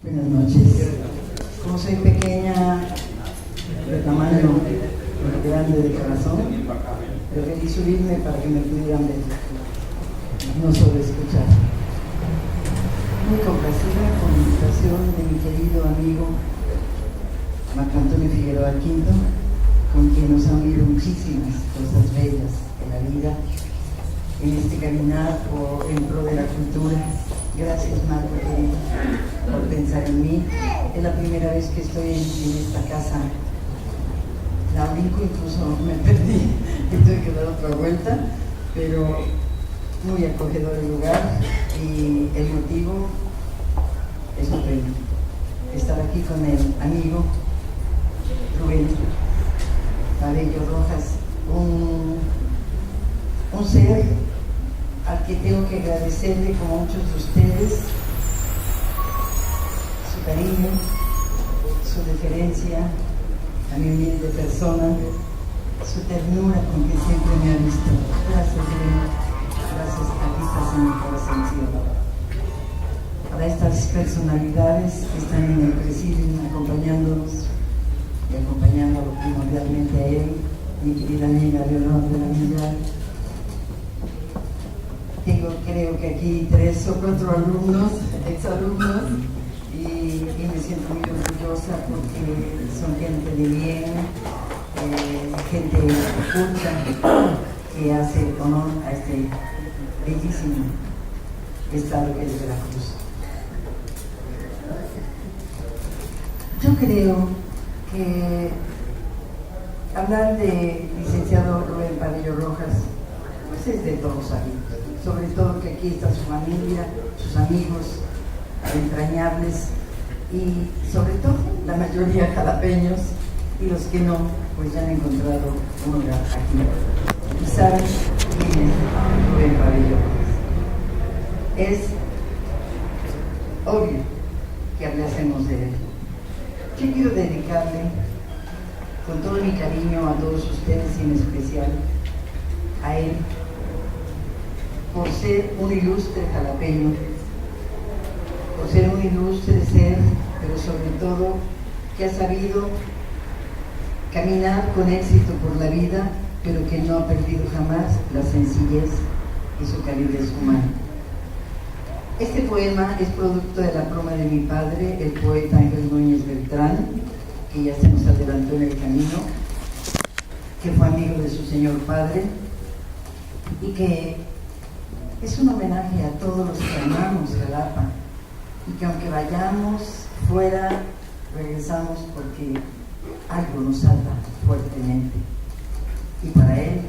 Buenas noches. Como soy pequeña de tamaño grande de corazón, preferí subirme para que me pudieran ver, no solo escuchar. Muy complacida con la invitación de mi querido amigo Marco Antonio Figueroa Quinto, con quien nos han unido muchísimas cosas bellas en la vida, en este caminar en pro de la cultura. Gracias, Marco, querido, por pensar en mí. Es la primera vez que estoy en esta casa. La brinco, incluso me perdí y tuve que dar otra vuelta, pero muy acogedor el lugar y el motivo es estupendo. Estar aquí con el amigo Rubén Pabello Rojas, un ser al que tengo que agradecerle, como muchos de ustedes, su cariño, su deferencia a mi humilde persona, su ternura con que siempre me ha visto. Gracias, Rubén. Gracias, aquí estás en mi corazoncito. Para estas personalidades que están en el presidio acompañándonos y acompañándolo primordialmente a él, mi querida amiga Leonor de la Villar. Tengo, creo que aquí 3 o 4 alumnos, exalumnos, y me siento muy orgullosa porque son gente de bien, gente culta, que hace honor a este bellísimo estado que es Veracruz. Yo creo que hablar de licenciado Rubén Pabello Rojas pues es de todos sabidos, sobre todo que aquí está su familia, sus amigos entrañables y sobre todo la mayoría jalapeños, y los que no pues ya han encontrado un lugar aquí y saben quién es Rubén Pabello Rojas. Es obvio que hablásemos de él. Yo quiero dedicarle con todo mi cariño a todos ustedes y en especial a él, por ser un ilustre jalapeño, por ser un ilustre ser, pero sobre todo que ha sabido caminar con éxito por la vida, pero que no ha perdido jamás la sencillez y su calidez humana. Este poema es producto de la pluma de mi padre, el poeta Ángel Núñez Beltrán, que ya se nos adelantó en el camino, que fue amigo de su señor padre, y que es un homenaje a todos los que amamos Jalapa, y que aunque vayamos fuera, regresamos porque algo nos ata fuertemente, y para él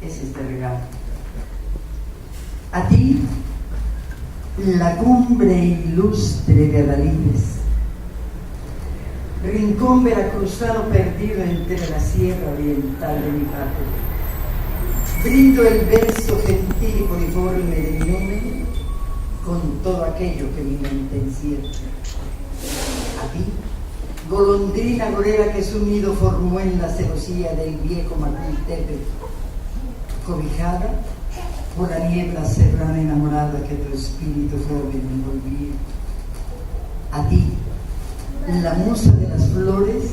es este regalo. A ti, la cumbre ilustre de Adalides, rincón veracruzano perdido entre la sierra oriental de mi patria, brindo el verso gentil y poliforme de mi numen con todo aquello que mi mente encierra. A ti, golondrina gorera que su nido formó en la celosía del viejo Macuiltepec, cobijada por la niebla serrana enamorada que tu espíritu joven envolvía. A ti, la musa de las flores,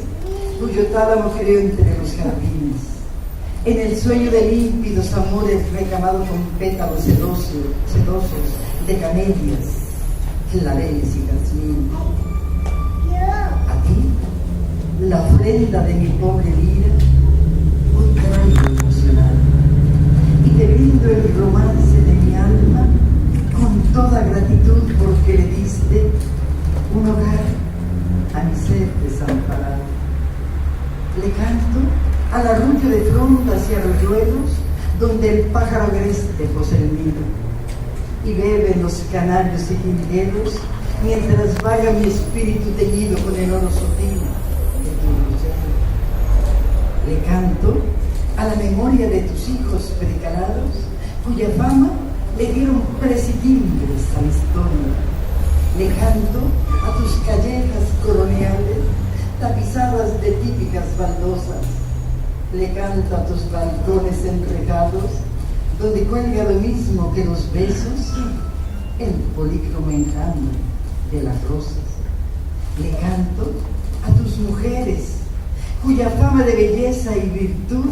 cuyo tálamo creó entre los jardines, en el sueño de límpidos amores recamados con pétalos sedosos de camelias, claveles y jazmín. A ti, la ofrenda de mi pobre vida, hoy traigo emocionada, y te brindo el romance de mi alma con toda gratitud porque le diste un hogar a mi ser desamparado. Le canto al arrullo de frondas y arroyuelos donde el pájaro agreste posee el nido, y beben los canarios y jilgueros mientras vaga mi espíritu teñido con el oro sutil de tu lucero. Le canto a la memoria de tus hijos precalados, cuya fama le dieron prescindibles a la historia. Le canto a tus callejas coloniales, tapizadas de típicas baldosas. Le canto a tus balcones enrejados, donde cuelga lo mismo que los besos, el polícromo enjambre de las rosas. Le canto a tus mujeres, cuya fama de belleza y virtud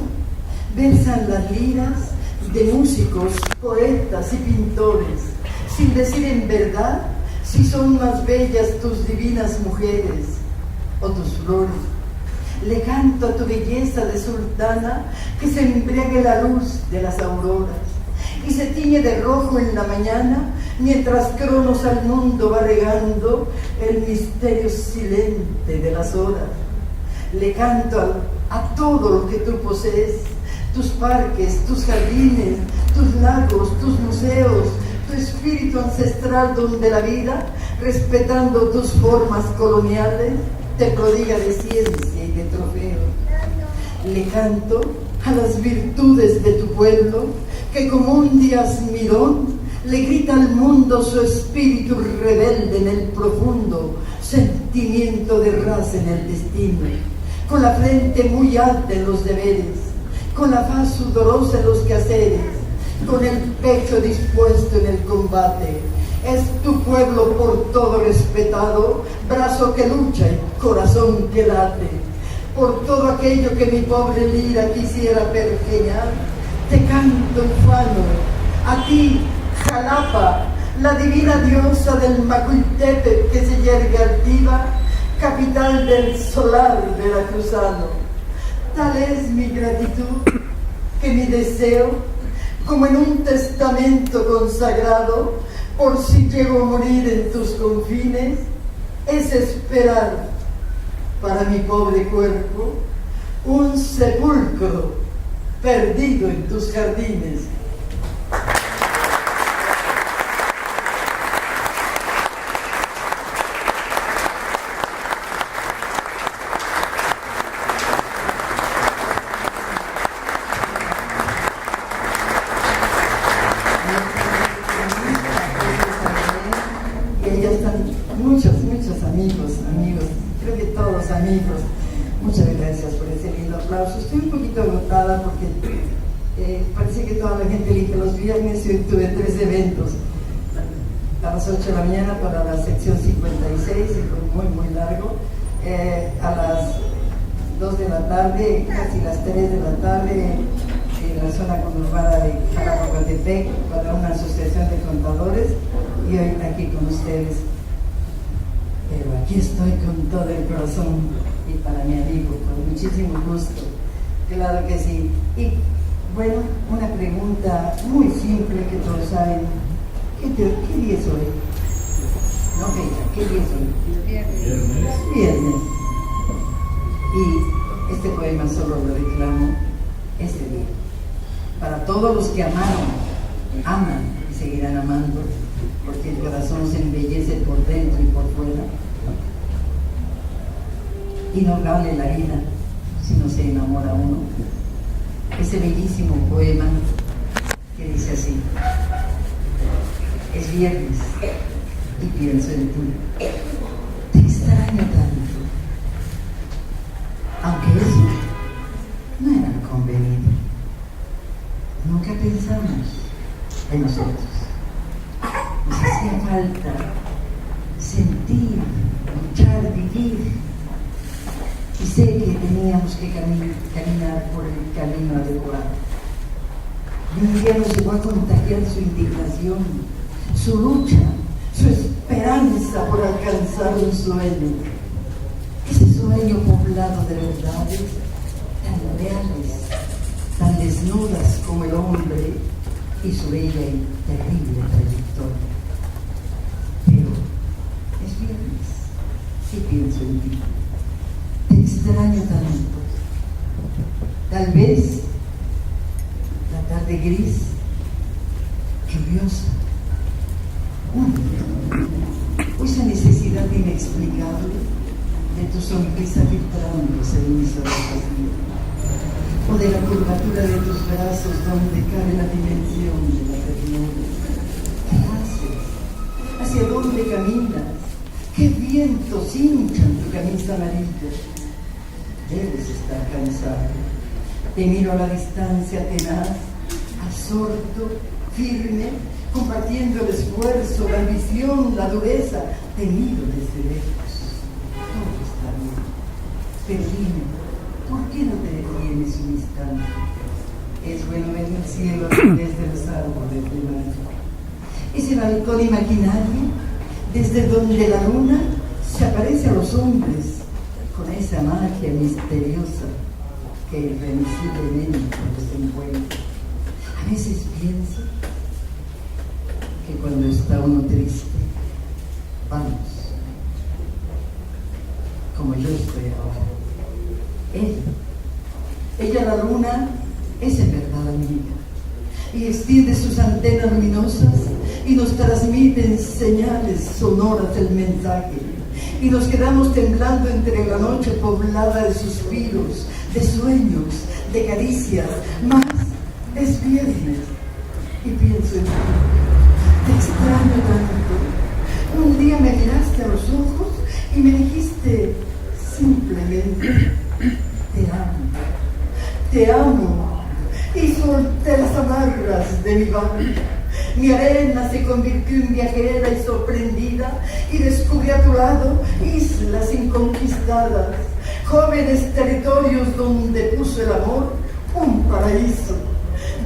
versan las liras de músicos, poetas y pintores, sin decir en verdad si son más bellas tus divinas mujeres o tus flores. Le canto a tu belleza de sultana, que se embriague la luz de las auroras y se tiñe de rojo en la mañana, mientras Cronos al mundo va regando el misterio silente de las horas. Le canto a todo lo que tú posees, tus parques, tus jardines, tus lagos, tus museos, tu espíritu ancestral donde la vida, respetando tus formas coloniales, te prodiga de ciencia y de trofeos. Le canto a las virtudes de tu pueblo, que como un dios mirón le grita al mundo su espíritu rebelde en el profundo sentimiento de raza en el destino, con la frente muy alta en los deberes, con la faz sudorosa en los quehaceres, con el pecho dispuesto en el combate. Es tu pueblo por todo respetado, brazo que lucha y corazón que late. Por todo aquello que mi pobre lira quisiera pergeñar, te canto ufano, a ti, Jalapa, la divina diosa del Macuiltepec que se yergue altiva, capital del solar veracruzano. Tal es mi gratitud, que mi deseo, como en un testamento consagrado, por si llego a morir en tus confines, es esperar para mi pobre cuerpo un sepulcro perdido en tus jardines. Amigos, muchas gracias por ese lindo aplauso. Estoy un poquito agotada porque parece que toda la gente elige los viernes y hoy tuve 3 eventos. A las 8 de la mañana para la sección 56, y fue muy largo. A las 2 de la tarde, casi las 3 de la tarde, en la zona conurbada de Jalapa-Coatepec para una asociación de contadores, y hoy aquí con ustedes. Pero aquí estoy con todo el corazón y para mi amigo, con muchísimo gusto. Claro que sí. Y bueno, una pregunta muy simple que todos saben. ¿Qué día es hoy? No fecha, ¿qué día es hoy? Viernes. Y este poema solo lo reclamo este día. Para todos los que amaron, aman y seguirán amando, porque el corazón se embellece por dentro y por fuera. Y no vale la vida si no se enamora uno. Ese bellísimo poema que dice así: es viernes y pienso en ti, te extraño tanto, aunque eso no era convenido. Nunca pensamos en nosotros. Nos hacía falta sentir, luchar, vivir. Y sé que teníamos que caminar por el camino adecuado. Y un día nos llegó a contagiar su indignación, su lucha, su esperanza por alcanzar un sueño. Ese sueño poblado de verdades tan reales, tan desnudas como el hombre y su bella y terrible trayectoria. Pero es viernes y pienso en ti. Te extraño tanto. Tal vez la tarde gris, lluviosa, húmeda, o esa necesidad inexplicable de tu sonrisa filtrándose en mis ojos, o de la curvatura de tus brazos donde cabe la dimensión de la ternura. ¿Qué haces? ¿Hacia dónde caminas? ¿Qué vientos hinchan tu camisa amarilla? Debes estar cansado. Te miro a la distancia tenaz, absorto, firme, compartiendo el esfuerzo, la ambición, la dureza. Te miro desde lejos. Todo está bien. Pero dime, ¿por qué no te detienes un instante? Es bueno ver el cielo desde los árboles de mayo. Ese balcón imaginario desde donde la luna se aparece a los hombres con esa magia misteriosa que irremisiblemente los envuelve. A veces pienso que cuando está uno triste, vamos, como yo estoy ahora. Ella la luna, es en verdad amiga, y extiende sus antenas luminosas y nos transmiten señales sonoras del mensaje, y nos quedamos temblando entre la noche poblada de suspiros, de sueños, de caricias. Más es viernes y pienso en ti. Te extraño tanto. Un día me miraste a los ojos y me dijiste simplemente te amo, y solté las amarras de mi barco. Mi arena se convirtió en viajera y sorprendida, y descubrí a tu lado islas inconquistadas, jóvenes territorios donde puso el amor un paraíso.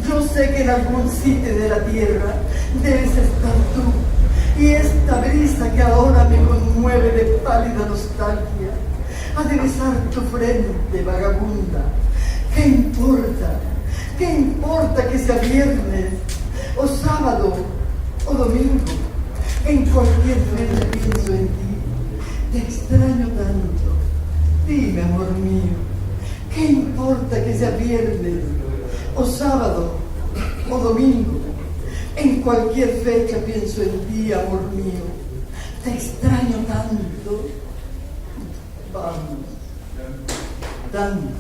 Yo sé que en algún sitio de la tierra debes estar tú, y esta brisa que ahora me conmueve de pálida nostalgia ha de besar tu frente vagabunda. ¿Qué importa? ¿Qué importa que sea viernes, o sábado, o domingo? En cualquier fecha pienso en ti. Te extraño tanto. Dime, amor mío, ¿qué importa que sea viernes, o sábado, o domingo? En cualquier fecha pienso en ti, amor mío. Te extraño tanto. Vamos, tanto.